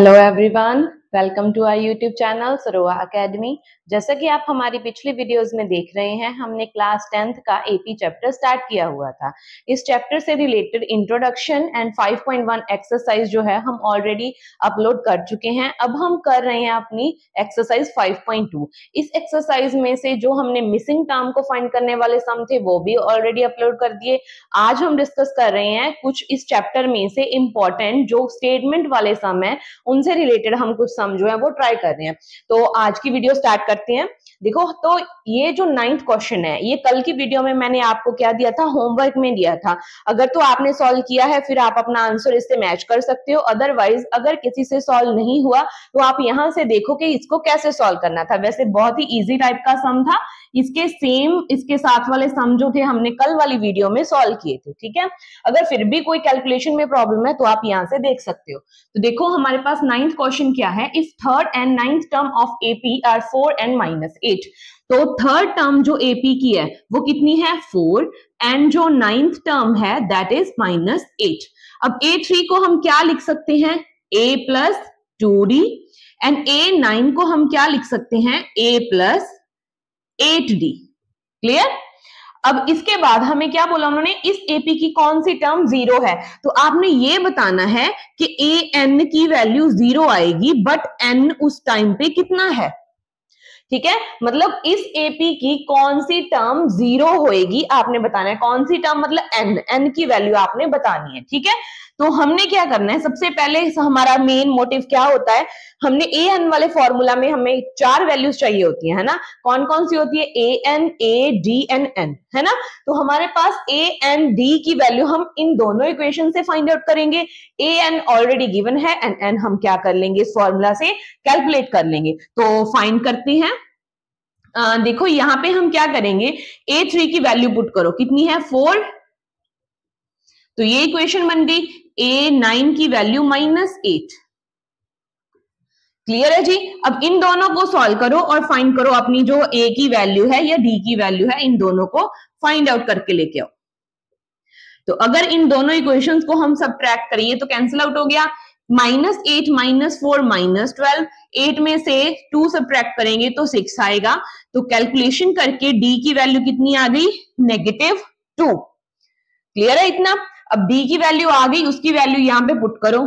Hello everyone, welcome to our YouTube channel Sarova academy. जैसा कि आप हमारी पिछली वीडियोस में देख रहे हैं, हमने क्लास 10th का एपी चैप्टर स्टार्ट किया हुआ था। इस चैप्टर से रिलेटेड इंट्रोडक्शन एंड 5.1 एक्सरसाइज जो है हम ऑलरेडी अपलोड कर चुके हैं। अब हम कर रहे हैं अपनी एक्सरसाइज 5.2। इस एक्सरसाइज में से जो हमने मिसिंग टर्म को फाइंड करने वाले सम थे वो भी ऑलरेडी अपलोड कर दिए। आज हम डिस्कस कर रहे हैं कुछ इस चैप्टर में से इंपॉर्टेंट जो स्टेटमेंट वाले सम है, उनसे रिलेटेड हम कुछ सम जो है वो ट्राई कर रहे हैं। तो आज की वीडियो स्टार्ट करते हैं। देखो, तो ये जो 9th क्वेश्चन है, ये कल की वीडियो में मैंने आपको क्या दिया था, होमवर्क में दिया था। अगर तो आपने सॉल्व किया है फिर आप अपना आंसर इससे मैच कर सकते हो। अदरवाइज अगर किसी से सॉल्व नहीं हुआ तो आप यहां से देखो कि इसको कैसे सॉल्व करना था। वैसे बहुत ही इजी टाइप का सम था। इसके सेम इसके साथ वाले सम जो थे हमने कल वाली वीडियो में सॉल्व किए थे। ठीक है, अगर फिर भी कोई कैलकुलेशन में प्रॉब्लम है तो आप यहां से देख सकते हो। तो देखो हमारे पास 9th क्वेश्चन क्या है, if third and 9th term of AP are 4 and -8। तो थर्ड टर्म जो एपी की है वो कितनी है, 4, एंड जो 9th टर्म है दैट इज -8। अब A3 को हम क्या लिख सकते हैं, a + 2d, एंड A9 को हम क्या लिख सकते हैं, a + 8d। क्लियर। अब इसके बाद हमें क्या बोला उन्होंने, इस एपी की कौन सी टर्म 0 है। तो आपने ये बताना है कि an की वैल्यू 0 आएगी, बट n उस टाइम पे कितना है। ठीक है, मतलब इस एपी की कौन सी टर्म 0 होएगी आपने बताना है। कौन सी टर्म मतलब n की वैल्यू आपने बतानी है। ठीक है, तो हमने क्या करना है, सबसे पहले हमारा मेन मोटिव क्या होता है, हमने an वाले फॉर्मूला में हमें 4 वैल्यूज चाहिए होती है ना। कौन कौन सी होती है, an, a, d and n, है ना। तो हमारे पास a and d की वैल्यू हम इन दोनों इक्वेशन से फाइंड आउट करेंगे। an ऑलरेडी गिवन है एंड n हम क्या कर लेंगे, इस फॉर्मूला से कैलकुलेट कर लेंगे। तो फाइंड करते हैं। देखो यहां पे हम क्या करेंगे, A3 की वैल्यू पुट करो, कितनी है, 4। तो ये इक्वेशन बन गई, A9 की वैल्यू -8। क्लियर है जी। अब इन दोनों को सॉल्व करो और फाइंड करो अपनी जो A की वैल्यू है या D की वैल्यू है, इन दोनों को फाइंड आउट करके लेके आओ। तो अगर इन दोनों इक्वेशंस को हम सबट्रैक्ट करिए तो कैंसिल आउट हो गया, -8 -4 -12, 8 में से 2 सबट्रैक्ट करेंगे तो 6 आएगा। तो कैलकुलेशन करके D की वैल्यू कितनी आ गई, -2। क्लियर है इतना। अब D की वैल्यू आ गई, उसकी वैल्यू यहां पे पुट करो।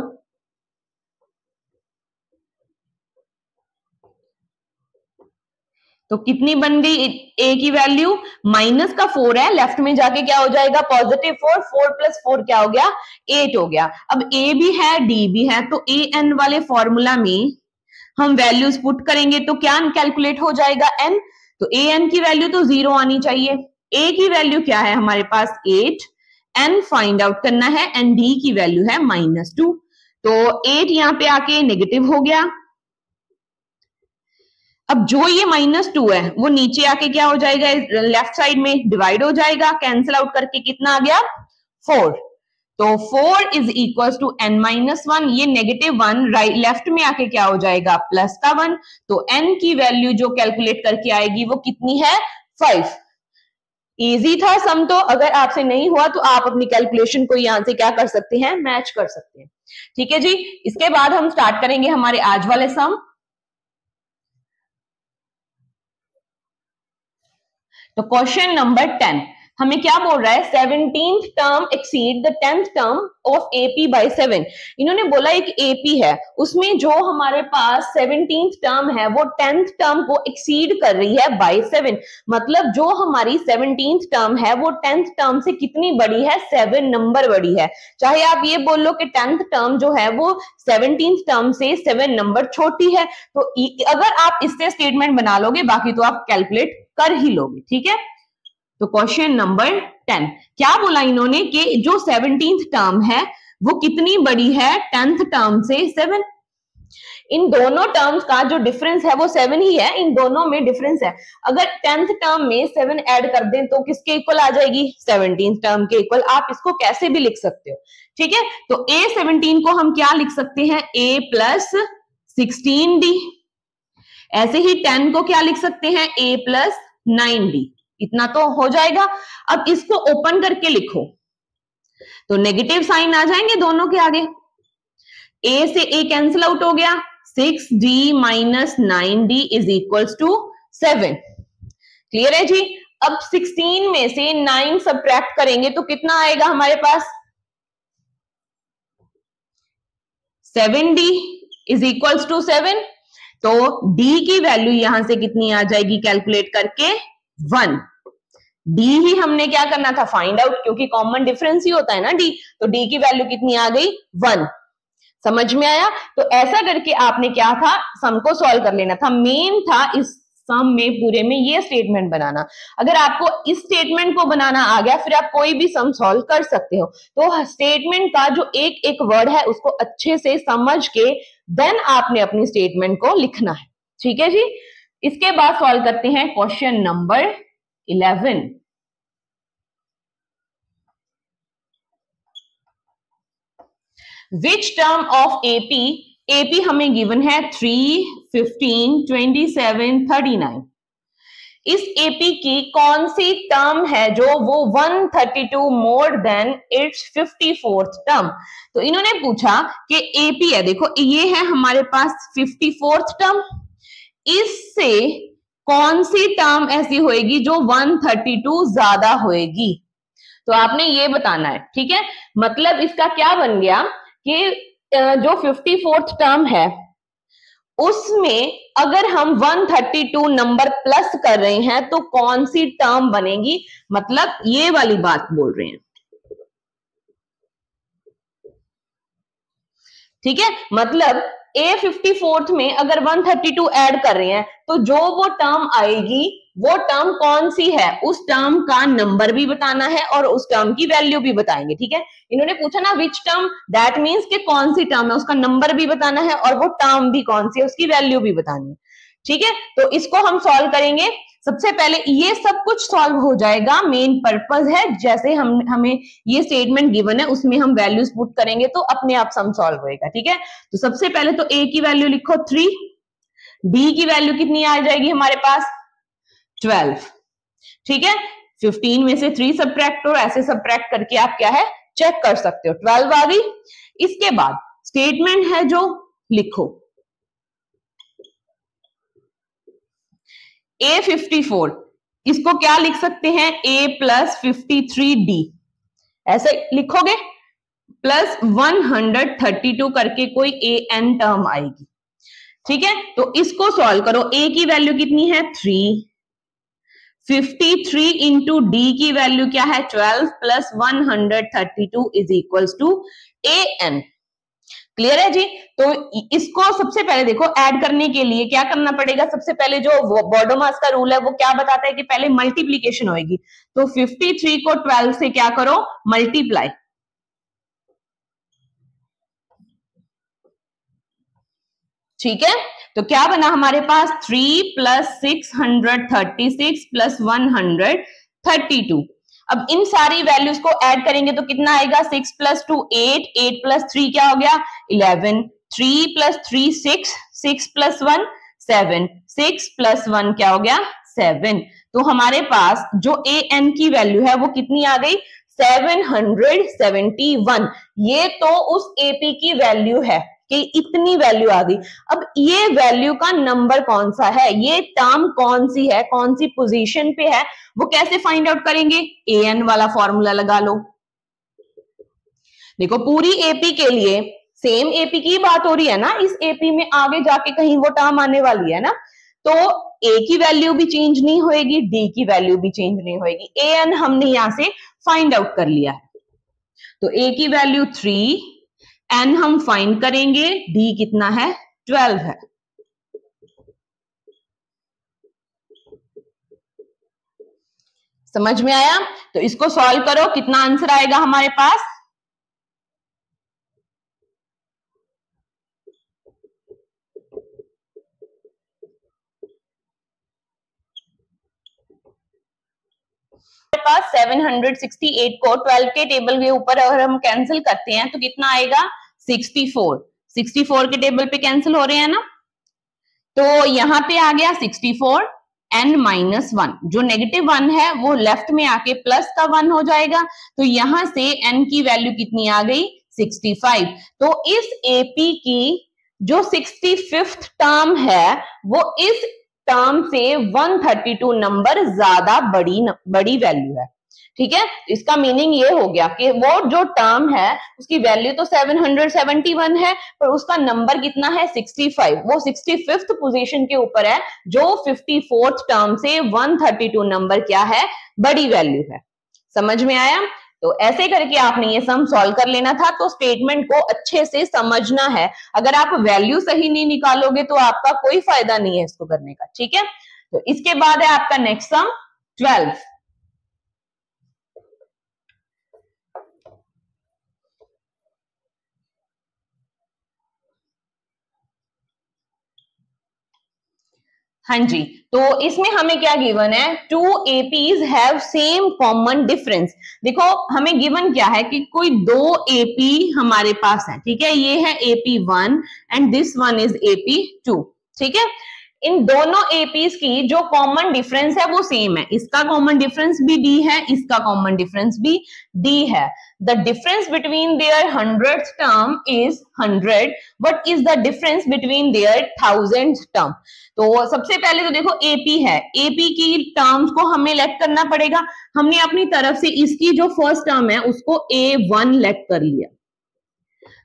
तो कितनी बन गई A की वैल्यू, माइनस का 4 है, लेफ्ट में जाके क्या हो जाएगा, +4, 4 + 4 क्या हो गया, 8 हो गया। अब A भी है D भी है, तो an वाले फॉर्मूला में हम वैल्यूज पुट करेंगे तो क्या कैलकुलेट हो जाएगा, n। तो an की वैल्यू तो 0 आनी चाहिए। A की वैल्यू क्या है हमारे पास, 8, n फाइंड आउट करना है एंड D की वैल्यू है -2। तो 8 यहां पे आके नेगेटिव हो गया। अब जो ये -2 है वो नीचे आके क्या हो जाएगा, लेफ्ट साइड में डिवाइड हो जाएगा। कैंसिल आउट करके कितना आ गया, 4। तो 4 = n-1, ये -1 राइट लेफ्ट में आके क्या हो जाएगा, +1। तो n की वैल्यू जो कैलकुलेट करके आएगी वो कितनी है, 5। इजी था सम। तो अगर आपसे नहीं हुआ तो आप अपनी कैलकुलेशन को यहां से क्या कर सकते हैं, मैच कर सकते हैं। ठीक है जी। इसके बाद हम स्टार्ट करेंगे हमारे आज वाले सम। तो क्वेश्चन नंबर 10 हमें क्या बोल रहा है, 17th term exceed the 10th term of AP by 7। इन्होंने बोला एक एपी है, उसमें जो हमारे पास 17th टर्म है वो 10th टर्म को एक्सीड कर रही है बाय 7। मतलब जो हमारी 17th टर्म है वो 10th टर्म से कितनी बड़ी है, 7 नंबर बड़ी है। चाहे आप ये बोल लो कि 10th टर्म जो है वो 17th टर्म से 7 नंबर छोटी है। तो अगर आप इससे स्टेटमेंट बना लोगे, बाकी तो आप कैलकुलेट कर ही लोगे। ठीक है। तो क्वेश्चन नंबर 10 क्या बोला इन्होंने कि जो 17th टर्म है वो कितनी बड़ी है 10th टर्म से, 7। इन दोनों टर्म्स का जो डिफरेंस है वो 7 ही है, इन दोनों में डिफरेंस है। अगर 10th टर्म में 7 ऐड कर दें तो किसके इक्वल आ जाएगी, 17th टर्म के इक्वल। आप इसको कैसे भी लिख सकते हो। ठीक है, तो A17 को हम क्या लिख सकते हैं, A + 16D। ऐसे ही 10 को क्या लिख सकते हैं, A + 9D। इतना तो हो जाएगा। अब इसको ओपन करके लिखो तो नेगेटिव साइन आ जाएंगे दोनों के आगे। ए से ए कैंसिल आउट हो गया, 6d minus 9d is equals to 7। Clear है जी। अब 16 में से 9 सब्ट्रैक्ट करेंगे तो कितना आएगा हमारे पास, 7d इज इक्वल्स टू 7। तो d की वैल्यू यहां से कितनी आ जाएगी कैलकुलेट करके, 1। d ही हमने क्या करना था, फाइंड आउट, क्योंकि कॉमन डिफरेंस ही होता है ना d, तो d की वैल्यू कितनी आ गई, 1। समझ में आया। तो ऐसा करके आपने क्या था, सम को सॉल्व कर लेना था। मेन था इस सम में पूरे में ये स्टेटमेंट बनाना। अगर आपको इस स्टेटमेंट को बनाना आ गया, फिर आप कोई भी सम सॉल्व कर सकते हो। तो स्टेटमेंट का जो एक एक वर्ड है उसको अच्छे से समझ के देन आपने अपनी स्टेटमेंट को लिखना है। ठीक है जी। इसके बाद सॉल्व करते हैं question number 11। Which term of AP, AP हमें गिवन है 3, 15, 27, 39। इस एपी की कौन सी टर्म है जो वो 132 more than it's 54th term. तो इन्होंने पूछा कि एपी है, देखो ये है हमारे पास 54th टर्म, इससे कौन सी टर्म ऐसी होएगी जो 132 ज्यादा होएगी। तो आपने ये बताना है। ठीक है, मतलब इसका क्या बन गया कि जो 54th टर्म है उसमें अगर हम 132 नंबर प्लस कर रहे हैं तो कौन सी टर्म बनेगी, मतलब ये वाली बात बोल रहे हैं। ठीक है, मतलब A54th में अगर 132 ऐड कर रहे हैं तो जो वो टर्म आएगी वो टर्म कौन सी है, उस टर्म का नंबर भी बताना है और उस टर्म की वैल्यू भी बताएंगे। ठीक है, इन्होंने पूछा ना विच टर्म, दैट मींस कि कौन सी टर्म है उसका नंबर भी बताना है और वो टर्म भी कौन सी है उसकी वैल्यू भी बतानी है। ठीक है, तो इसको हम सॉल्व करेंगे। सबसे पहले ये सब कुछ सॉल्व हो जाएगा, मेन पर्पस है जैसे हमें ये स्टेटमेंट गिवन है उसमें हम वैल्यूज पुट करेंगे तो अपने आप सम सॉल्व होएगा। ठीक है, तो सबसे पहले तो a की वैल्यू लिखो 3, d की वैल्यू कितनी आ जाएगी हमारे पास 12। ठीक है, 15 में से 3 सब्ट्रैक्ट करो, ऐसे सब्ट्रैक्ट करके आप क्या है चेक कर सकते हो। 12 आ गई। इसके बाद स्टेटमेंट है जो लिखो A54, इसको क्या लिख सकते हैं A प्लस 53D, ऐसे लिखोगे प्लस 132 करके कोई AN टर्म आएगी। ठीक है, तो इसको सॉल्व करो। A की वैल्यू कितनी है 3, 53 इंटू D की वैल्यू क्या है 12 plus 132 is equals to AN। Clear है जी। तो इसको सबसे पहले देखो ऐड करने के लिए क्या करना पड़ेगा, सबसे पहले जो बॉर्डोमास का रूल है वो क्या बताता है कि पहले मल्टीप्लीकेशन होगी। तो 53 को 12 से क्या करो मल्टीप्लाई। ठीक है, तो क्या बना हमारे पास 3 प्लस 636 प्लस 132। अब इन सारी वैल्यूज को ऐड करेंगे तो कितना आएगा, 6 प्लस 2 8, 8 प्लस 3 क्या हो गया 11, 3 प्लस 3 6, 6 प्लस 1 7, 6 प्लस 1 क्या हो गया 7। तो हमारे पास जो AN की वैल्यू है वो कितनी आ गई 771। ये तो उस AP की वैल्यू है कि इतनी वैल्यू आ गई। अब ये वैल्यू का नंबर कौन सा है, ये टर्म कौन सी है, कौन सी पोजीशन पे है, वो कैसे फाइंड आउट करेंगे, AN वाला फॉर्मूला लगा लो। देखो पूरी AP के लिए सेम AP की बात हो रही है ना, इस AP में आगे जाके कहीं वो टर्म आने वाली है ना, तो A की वैल्यू भी चेंज नहीं होएगी, D की वैल्यू भी चेंज नहीं होएगी। AN हमने यहां से फाइंड आउट कर लिया है। तो A की वैल्यू 3, N हम फाइंड करेंगे, D कितना है 12 है। समझ में आया। तो इसको सॉल्व करो, कितना आंसर आएगा हमारे पास, पास 768 को 12 के टेबल के ऊपर अगर हम कैंसिल करते हैं तो कितना आएगा 64। 64 के टेबल पे कैंसिल हो रहे हैं ना, तो यहां पे आ गया 64 n माइनस 1, जो नेगेटिव 1 है वो लेफ्ट में आके प्लस का 1 हो जाएगा। तो यहां से n की वैल्यू कितनी आ गई 65। तो इस एपी की जो 65th टर्म है वो इस टर्म से 132 नंबर ज्यादा बड़ी वैल्यू है। ठीक है, इसका मीनिंग ये हो गया कि वो जो टर्म है उसकी वैल्यू तो 771 है, पर उसका नंबर कितना है 65, वो 65th पोजीशन के ऊपर है, जो 54th टर्म से 132 नंबर क्या है, बड़ी वैल्यू है। समझ में आया? तो ऐसे करके आपने ये सम सॉल्व कर लेना था। तो स्टेटमेंट को अच्छे से समझना है, अगर आप वैल्यू सही नहीं निकालोगे तो आपका कोई फायदा नहीं है इसको करने का। ठीक है, तो इसके बाद है आपका नेक्स्ट सम 12। हाँ जी, तो इसमें हमें क्या गिवन है, 2 APs have same common difference. देखो हमें गिवन क्या है कि कोई 2 AP हमारे पास है। ठीक है, ये है AP1 and this one is AP2। ठीक है, इन दोनों एपीज की जो कॉमन डिफरेंस है वो सेम है। इसका कॉमन डिफरेंस भी डी है, इसका कॉमन डिफरेंस भी डी है। The difference between their 100th term is 100, what is the difference between their 1000th term. तो सबसे पहले तो देखो एपी है, एपी की टर्म्स को हमें लेट करना पड़ेगा। हमने अपनी तरफ से इसकी जो फर्स्ट टर्म है उसको A1 लेट कर लिया,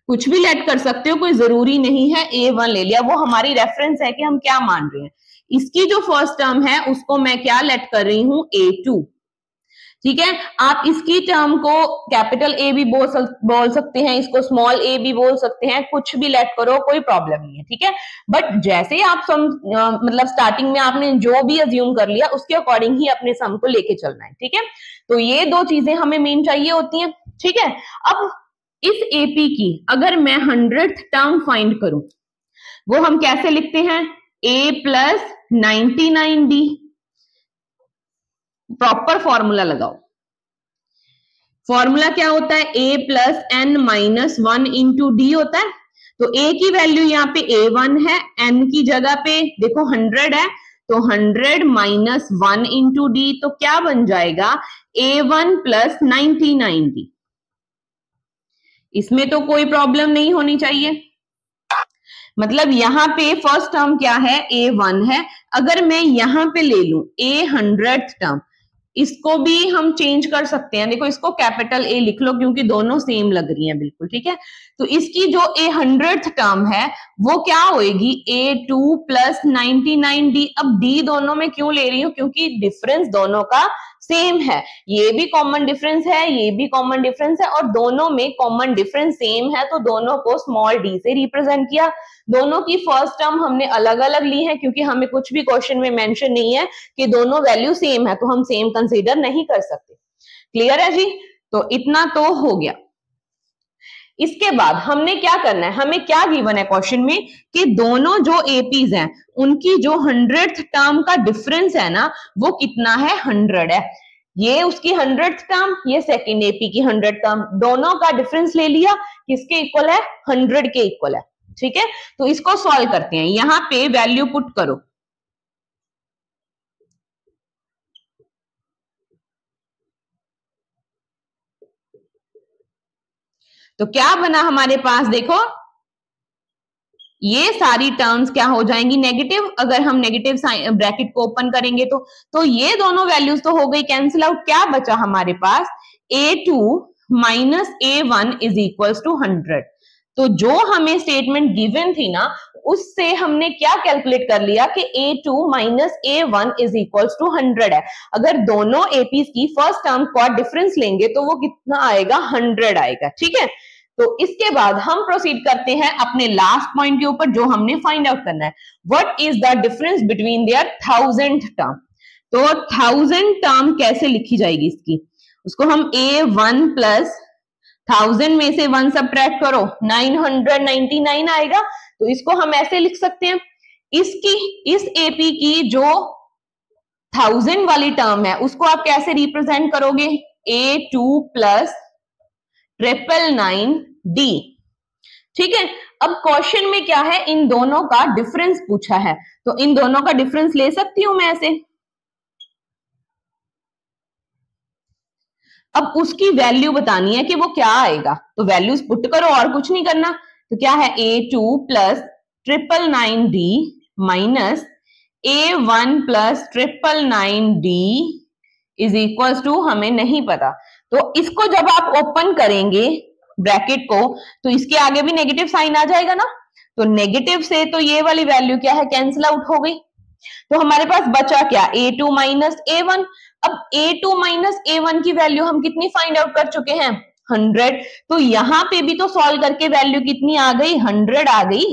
कुछ भी लेट कर सकते हो, कोई जरूरी नहीं है A1 ले लिया, वो हमारी रेफरेंस है कि हम क्या मान रहे हैं। इसकी जो फर्स्ट टर्म है उसको मैं क्या लेट कर रही हूं, A2। ठीक है, आप इसकी टर्म को कैपिटल A भी बोल सकते हैं, इसको स्मॉल a भी बोल सकते हैं, कुछ भी लेट करो, कोई प्रॉब्लम नहीं है। ठीक है, बट जैसे आप मतलब स्टार्टिंग में आपने जो भी अज्यूम कर लिया उसके अकॉर्डिंग ही अपने सम को लेके चलना है। ठीक है, तो ये दो चीजें हमें मेन चाहिए होती हैं। ठीक है, अब इस एपी की अगर मैं 100th टर्म फाइंड करूं, वो हम कैसे लिखते हैं, a plus 99d। Proper formula लगाओ। फॉर्मूला क्या होता है, a plus n minus 1 into D होता है। तो a की वैल्यू यहाँ पे A1 है, n की जगह पे देखो 100 है, तो 100 माइनस 1 इंटू डी, तो क्या बन जाएगा, A1 प्लस 99d। इसमें तो कोई प्रॉब्लम नहीं होनी चाहिए। मतलब यहाँ पे फर्स्ट टर्म क्या है, A1 है। अगर मैं यहाँ पे ले लूं A100th टर्म, इसको भी हम चेंज कर सकते हैं। देखो इसको कैपिटल A लिख लो क्योंकि दोनों सेम लग रही हैं बिल्कुल। ठीक है, तो इसकी जो A100th टर्म है वो क्या होएगी, A2 प्लस 99d। अब d दोनों में क्यों ले रही हूं, क्योंकि डिफरेंस दोनों का सेम है, ये भी कॉमन डिफरेंस है, ये भी कॉमन डिफरेंस है, और दोनों में कॉमन डिफरेंस सेम है, तो दोनों को स्मॉल d से रिप्रेजेंट किया। दोनों की फर्स्ट टर्म हमने अलग अलग ली है क्योंकि हमें कुछ भी क्वेश्चन में मेंशन नहीं है कि दोनों वैल्यू सेम है, तो हम सेम कंसीडर नहीं कर सकते। क्लियर है जी? तो इतना तो हो गया। इसके बाद हमने क्या करना है, हमें क्या गिवन है क्वेश्चन में कि दोनों जो एपीज हैं उनकी जो 100th टर्म का डिफरेंस है ना वो कितना है, 100 है। ये उसकी 100th टर्म, ये सेकंड एपी की 100th टर्म, दोनों का डिफरेंस ले लिया, किसके इक्वल है, 100 के इक्वल है। ठीक है, तो इसको सॉल्व करते हैं। यहां पे वैल्यू पुट करो, तो क्या बना हमारे पास, देखो ये सारी टर्म्स क्या हो जाएंगी, नेगेटिव। अगर हम नेगेटिव ब्रैकेट को ओपन करेंगे तो ये दोनों वैल्यूज तो हो गई कैंसिल आउट। क्या बचा हमारे पास, A2 minus A1 is equals to 100। तो जो हमें स्टेटमेंट गिवन थी ना उससे हमने क्या कैलकुलेट कर लिया कि A2 minus A1 is equals to 100 है। अगर दोनों एपीज की फर्स्ट टर्म का डिफरेंस लेंगे तो वो कितना आएगा, 100 आएगा। ठीक है, तो इसके बाद हम प्रोसीड करते हैं अपने लास्ट पॉइंट के ऊपर जो हमने फाइंड आउट करना है, what is the difference between their 1000th term. तो 1000 टर्म कैसे लिखी जाएगी इसकी, उसको हम A1 प्लस 1000 में से 1 सबट्रैक्ट करो, 999 आएगा। तो इसको हम ऐसे लिख सकते हैं, इस एपी की जो 1000 वाली टर्म है उसको आप कैसे रिप्रेजेंट करोगे, A2 प्लस 999D। ठीक है, अब क्वेश्चन में क्या है, इन दोनों का डिफरेंस पूछा है, तो इन दोनों का डिफरेंस ले सकती हूं मैं ऐसे। अब उसकी वैल्यू बतानी है कि वो क्या आएगा, तो वैल्यूज पुट करो और कुछ नहीं करना। तो क्या है A2 plus 999D minus A1 plus 999D is equal to हमें नहीं पता। तो इसको जब आप ओपन करेंगे ब्रैकेट को तो इसके आगे भी नेगेटिव साइन आ जाएगा ना, तो नेगेटिव से तो ये वाली वैल्यू क्या है, कैंसिल आउट हो गई। तो हमारे पास बचा क्या, A2 माइनस A1। अब A2 माइनस A1 की वैल्यू हम कितनी फाइंड आउट कर चुके हैं, 100। तो यहां पे भी तो सॉल्व करके वैल्यू कितनी आ गई, 100 आ गई।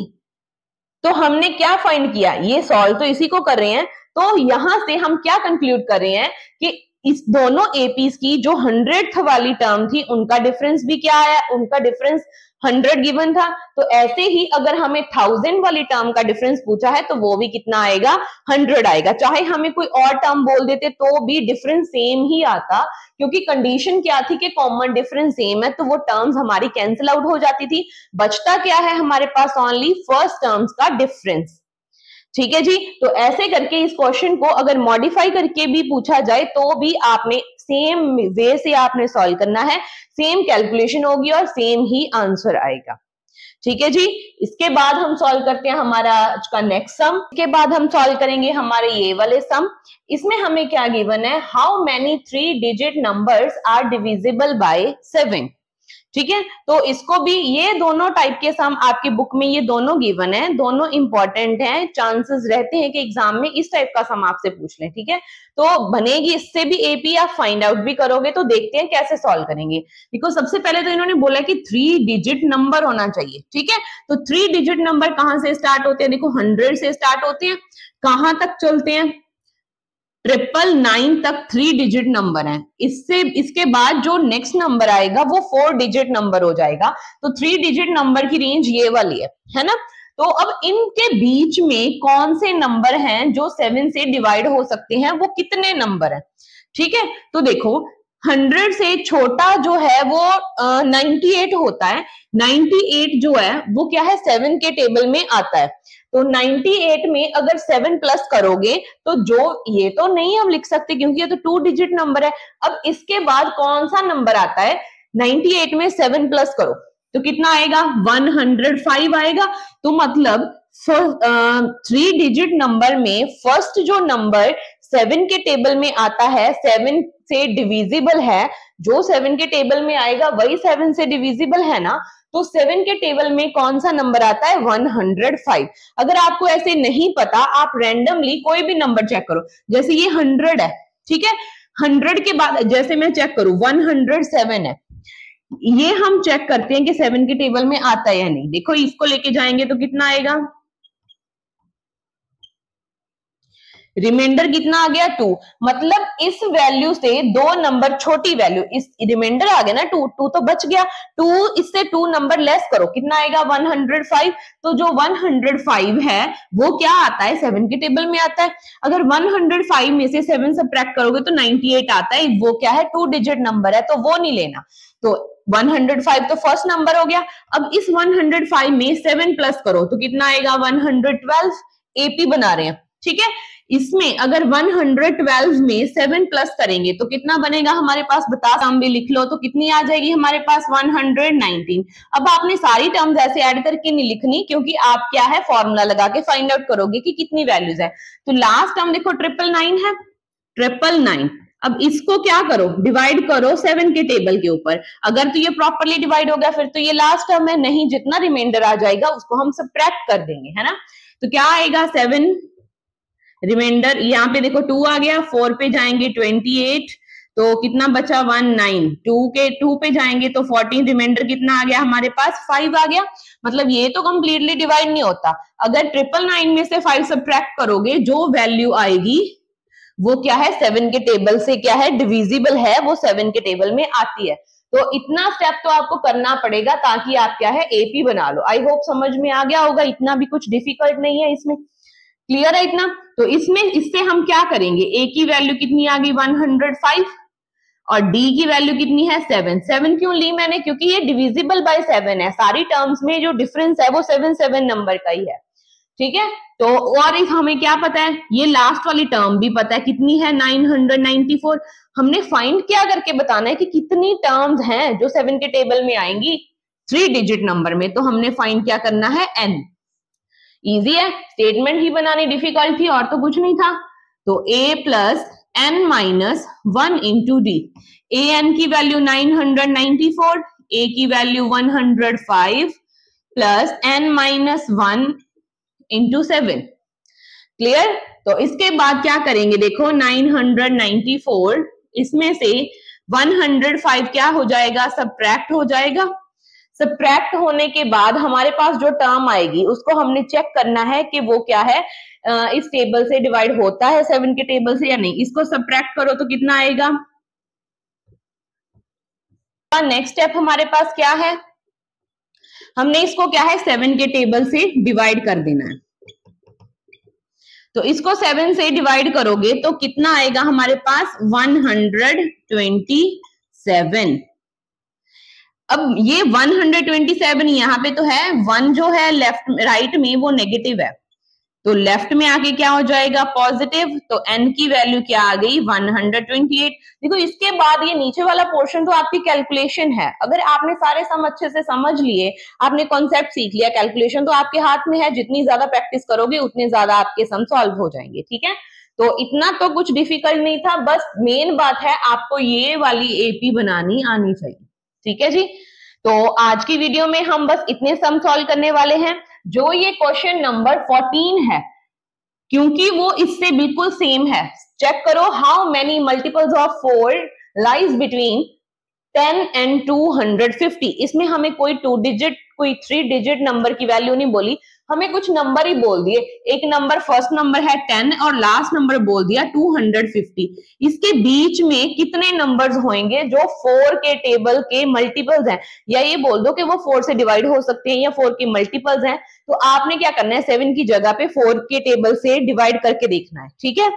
तो हमने क्या फाइंड किया, ये सॉल्व तो इसी को कर रहे हैं, तो यहां से हम क्या कंक्लूड कर रहे हैं कि इस दोनों एपीज की जो 100th वाली टर्म थी उनका डिफरेंस भी क्या आया, उनका डिफरेंस 100 गिवन था। तो ऐसे ही अगर हमें 1000 वाली टर्म का डिफरेंस पूछा है तो वो भी कितना आएगा, 100 आएगा। चाहे हमें कोई और टर्म बोल देते तो भी डिफरेंस सेम ही आता, क्योंकि कंडीशन क्या थी कि कॉमन डिफरेंस सेम है, तो वो टर्म्स हमारी कैंसिल आउट हो जाती थी। बचता क्या है हमारे पास, ओनली फर्स्ट टर्म्स का डिफरेंस। ठीक है जी। तो ऐसे करके इस क्वेश्चन को अगर मॉडिफाई करके भी पूछा जाए तो भी आपने सेम वे से आपने सॉल्व करना है, सेम कैलकुलेशन होगी और सेम ही आंसर आएगा। ठीक है जी। इसके बाद हम सॉल्व करते हैं हमारा आज का नेक्स्ट सम। इसके बाद हम सॉल्व करेंगे हमारे ये वाले सम। इसमें हमें क्या गिवन है, how many 3 digit numbers are divisible by 7। ठीक है, तो इसको भी, ये दोनों टाइप के सम आपकी बुक में ये दोनों गिवन है, दोनों इंपॉर्टेंट हैं। चांसेस रहते हैं कि एग्जाम में इस टाइप का सम आपसे पूछ लें। ठीक है, तो बनेगी इससे भी एपी, आप फाइंड आउट भी करोगे। तो देखते हैं कैसे सॉल्व करेंगे। देखो सबसे पहले तो इन्होंने बोला कि 3 डिजिट नंबर होना चाहिए। ठीक है, तो 3 डिजिट नंबर कहां से स्टार्ट होते हैं, देखो 100 से स्टार्ट होते हैं, कहां तक चलते हैं, 999 तक 3 डिजिट नंबर है। इससे इसके बाद जो नेक्स्ट नंबर आएगा वो 4 डिजिट नंबर हो जाएगा। तो 3 डिजिट नंबर की रेंज ये वाली है ना। तो अब इनके बीच में कौन से नंबर हैं जो 7 से डिवाइड हो सकते हैं, वो कितने नंबर हैं। ठीक है, तो देखो 100 से छोटा जो है वो 98 होता है। 98 जो है वो क्या है, 7 के टेबल में आता है। तो 98 में अगर 7 प्लस करोगे तो जो, ये तो नहीं हम लिख सकते क्योंकि ये तो 2 डिजिट नंबर है। अब इसके बाद कौन सा नंबर आता है, 98 में 7 प्लस करो तो कितना आएगा, 105 आएगा। तो मतलब 3 डिजिट नंबर में फर्स्ट जो नंबर 7 के टेबल में आता है, 7 से डिविजिबल है, जो 7 के टेबल में आएगा वही 7 से डिविजिबल है ना। तो 7 के टेबल में कौन सा नंबर आता है, 105। अगर आपको ऐसे नहीं पता, आप रैंडमली कोई भी नंबर चेक करो, जैसे ये 100 है। ठीक है, 100 के बाद जैसे मैं चेक करूं 107 है, ये हम चेक करते हैं कि 7 के टेबल में आता है या नहीं। देखो इसको लेके जाएंगे तो कितना आएगा, रिमाइंडर कितना आ गया, 2। मतलब इस वैल्यू से 2 नंबर छोटी वैल्यू, इस रिमाइंडर आ गया ना 2, 2 तो बच गया, 2 इससे 2 नंबर लेस करो, कितना आएगा, 105। तो जो 105 है वो क्या आता है, 7 के टेबल में आता है। अगर 105 में से 7 सब्ट्रैक्ट करोगे तो 98 आता है, वो क्या है, 2 डिजिट नंबर है, तो वो नहीं लेना। तो 105 तो फर्स्ट नंबर हो गया। अब इस 105 में 7 प्लस करो तो कितना आएगा, 112। एपी बना रहे हैं। ठीक है, इसमें अगर 112 में 7 प्लस करेंगे तो कितना बनेगा हमारे पास, बता, सम भी लिख लो, तो कितनी आ जाएगी हमारे पास, 119। अब आपने सारी टर्म्स ऐसे ऐड करके नहीं लिखनी, क्योंकि आप क्या है, फॉर्मूला लगा के फाइंड आउट करोगे कि कितनी वैल्यूज है। तो लास्ट टर्म देखो 999 है, 999। अब इसको क्या करो, डिवाइड करो 7 के टेबल के ऊपर। अगर तो ये प्रॉपरली डिवाइड हो गया फिर तो ये लास्ट टर्म है, नहीं जितना रिमाइंडर आ जाएगा उसको हम सब्ट्रैक्ट कर देंगे, है ना। तो क्या आएगा, 7 रिमाइंडर, यहाँ पे देखो 2 आ गया, 4 पे जाएंगे 28, तो कितना बचा, 19। 2 पे जाएंगे तो 14, रिमाइंडर कितना आ गया हमारे पास, 5 आ गया। मतलब ये तो कंप्लीटली डिवाइड नहीं होता। अगर 999 में से 5 सब्ट्रैक्ट करोगे, जो वैल्यू आएगी वो क्या है, 7 के टेबल से क्या है, डिविजिबल है, वो 7 के टेबल में आती है। तो इतना स्टेप तो आपको करना पड़ेगा ताकि आप क्या है, एपी बना लो। आई होप समझ में आ गया होगा, इतना भी कुछ डिफिकल्ट नहीं है इसमें, क्लियर है इतना। तो इसमें, इससे हम क्या करेंगे, ए की वैल्यू कितनी आ गई, 105, और डी की वैल्यू कितनी है, 7। 7 क्यों ली मैंने, क्योंकि ये डिविजिबल बाय 7 है। सारी टर्म्स में जो डिफरेंस है वो 7 नंबर का ही है। ठीक है। तो और एक हमें क्या पता है, ये लास्ट वाली टर्म भी पता है कितनी है 994। हमने फाइंड क्या करके बताना है कि कितनी टर्म्स हैं जो 7 के टेबल में आएंगी 3 डिजिट नंबर में। तो हमने फाइंड क्या करना है, n। इजी है, स्टेटमेंट ही बनानी डिफिकल्ट थी और तो कुछ नहीं था। तो a plus n minus 1 into D. A N की वैल्यू 994, a की value 105 plus n minus 1 into 7। Clear. तो इसके बाद क्या करेंगे, देखो 994 इसमें से 105 क्या हो जाएगा, सब्ट्रैक्ट हो जाएगा। सब्ट्रैक्ट होने के बाद हमारे पास जो टर्म आएगी उसको हमने चेक करना है कि वो क्या है, इस टेबल से डिवाइड होता है 7 के टेबल से या नहीं। इसको सब्ट्रैक्ट करो तो कितना आएगा। नेक्स्ट स्टेप हमारे पास क्या है, हमने इसको क्या है 7 के टेबल से डिवाइड कर देना है। तो इसको 7 से डिवाइड करोगे तो कितना आएगा हमारे पास 127। अब ये 127 यहाँ पे तो है, 1 जो है लेफ्ट राइट में वो नेगेटिव है, तो लेफ्ट में आके क्या हो जाएगा, पॉजिटिव। तो n की वैल्यू क्या आ गई 128। देखो इसके बाद ये नीचे वाला पोर्शन तो आपकी कैलकुलेशन है। अगर आपने सारे सम अच्छे से समझ लिए, आपने कॉन्सेप्ट सीख लिया, कैलकुलेशन तो आपके हाथ में है, जितनी ज्यादा प्रैक्टिस करोगे उतने ज्यादा आपके सम सॉल्व हो जाएंगे। ठीक है, तो इतना तो कुछ डिफिकल्ट नहीं था, बस मेन बात है आपको ये वाली एपी बनानी आनी चाहिए। ठीक है जी, तो आज की वीडियो में हम बस इतने सम सॉल्व करने वाले हैं। जो ये क्वेश्चन नंबर 14 है, क्योंकि वो इससे बिल्कुल सेम है, चेक करो how many multiples of 4 lies between 10 and 250। इसमें हमें कोई 2 डिजिट कोई 3 डिजिट नंबर की वैल्यू नहीं बोली, हमें कुछ नंबर ही बोल दिए। एक नंबर फर्स्ट नंबर है 10 और लास्ट नंबर बोल दिया 250। इसके बीच में कितने नंबर्स होंगे जो 4 के टेबल के मल्टीपल्स हैं, या ये बोल दो कि वो 4 से डिवाइड हो सकते हैं या 4 के मल्टीपल्स हैं। तो आपने क्या करना है, 7 की जगह पे 4 के टेबल से डिवाइड करके देखना है। ठीक है,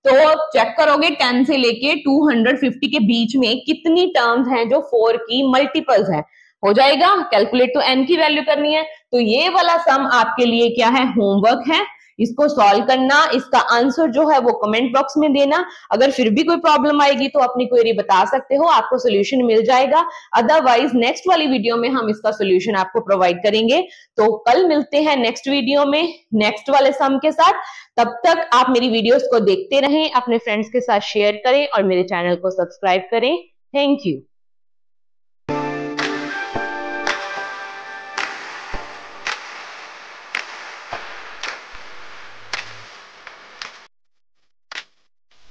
तो चेक करोगे 10 से लेके 250 के बीच में कितनी टर्म्स हैं जो 4 की मल्टीपल्स हैं, हो जाएगा। कैलकुलेट तो n की वैल्यू करनी है। तो ये वाला सम आपके लिए क्या है, होमवर्क है, इसको सॉल्व करना। इसका आंसर जो है वो कमेंट बॉक्स में देना। अगर फिर भी कोई प्रॉब्लम आएगी तो अपनी क्वेरी बता सकते हो, आपको सोल्यूशन मिल जाएगा। अदरवाइज नेक्स्ट वाली वीडियो में हम इसका सोल्यूशन आपको प्रोवाइड करेंगे। तो कल मिलते हैं नेक्स्ट वीडियो में नेक्स्ट वाले सम के साथ। तब तक आप मेरी वीडियोस को देखते रहें, अपने फ्रेंड्स के साथ शेयर करें और मेरे चैनल को सब्सक्राइब करें। Thank you.